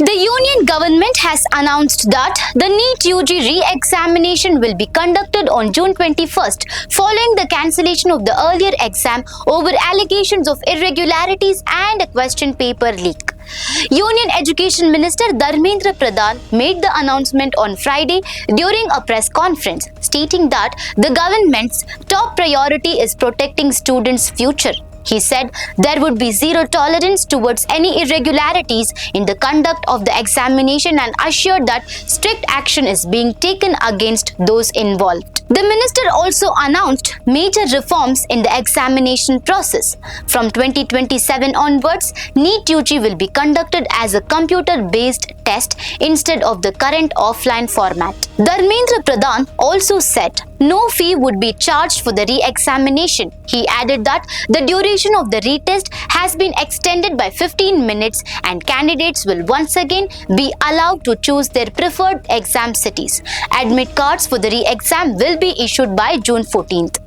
The union government has announced that the NEET-UG re-examination will be conducted on June 21st following the cancellation of the earlier exam over allegations of irregularities and a question paper leak. Union Education Minister Dharmendra Pradhan made the announcement on Friday during a press conference, stating that the government's top priority is protecting students' future. He said there would be zero tolerance towards any irregularities in the conduct of the examination and assured that strict action is being taken against those involved. The minister also announced major reforms in the examination process. From 2027 onwards, NEET-UG will be conducted as a computer-based test instead of the current offline format. Dharmendra Pradhan also said no fee would be charged for the re-examination. He added that the duration of the retest has been extended by 15 minutes and candidates will once again be allowed to choose their preferred exam cities. Admit cards for the re-exam will be issued by June 14th.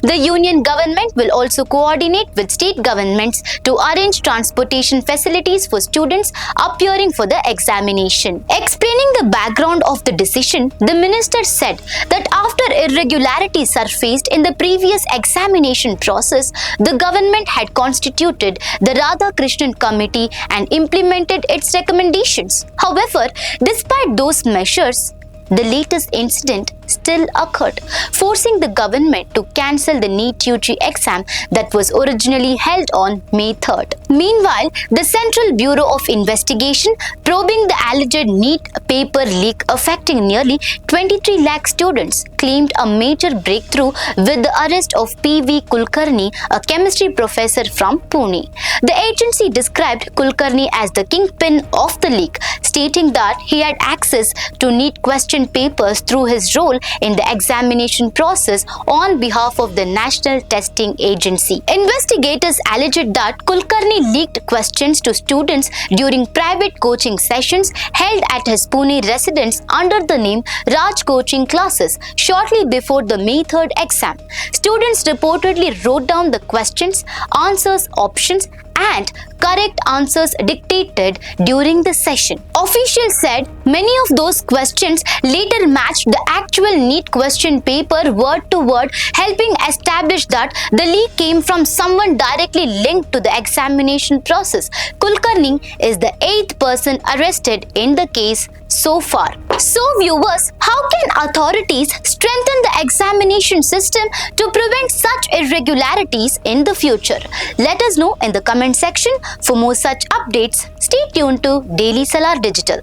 The union government will also coordinate with state governments to arrange transportation facilities for students appearing for the examination. Explaining the background of the decision, the minister said that after irregularities surfaced in the previous examination process, the government had constituted the Radhakrishnan Committee and implemented its recommendations. However, despite those measures, the latest incident still occurred, forcing the government to cancel the NEET-UG exam that was originally held on May 3rd. Meanwhile, the Central Bureau of Investigation, probing the alleged NEET paper leak affecting nearly 23 lakh students, claimed a major breakthrough with the arrest of PV Kulkarni, a chemistry professor from Pune. The agency described Kulkarni as the kingpin of the leak, stating that he had access to NEET question papers through his role in the examination process on behalf of the National Testing Agency. Investigators alleged that Kulkarni leaked questions to students during private coaching sessions held at his Pune residence under the name Raj Coaching Classes shortly before the May 3rd exam. Students reportedly wrote down the questions, answers, options, and correct answers dictated during the session. Officials said many of those questions later matched the actual NEET question paper word to word, helping establish that the leak came from someone directly linked to the examination process. Kulkarni is the 8th person arrested in the case so far. So viewers, how can authorities strengthen the examination system to prevent such irregularities in the future? Let us know in the comment section. For more such updates, stay tuned to Daily Salar Digital.